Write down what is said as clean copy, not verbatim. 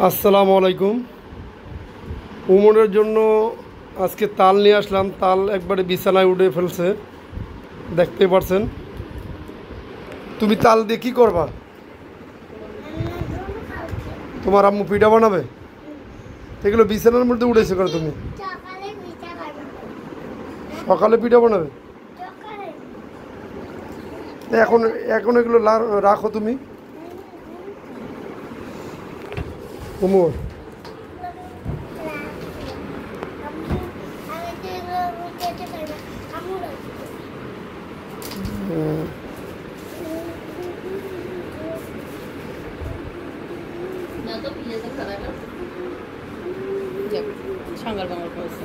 আসসালামু আলাইকুম। উমরের জন্য আজকে তাল নিয়ে আসলাম। তাল একবারে বিছানায় উঠে ফেলছে, দেখতে পারছেন। তুমি তাল দিয়ে কী করবা? তোমার আম্মু পিঠা বানাবে? এগুলো বিছানার মধ্যে উঠেছে কেন? তুমি সকালে পিঠা বানাবে? এখন এখন এগুলো রাখো তুমি। উমর, না তো পিজা খারাপ। যাক, সাঙ্গার বাংলা করেছে।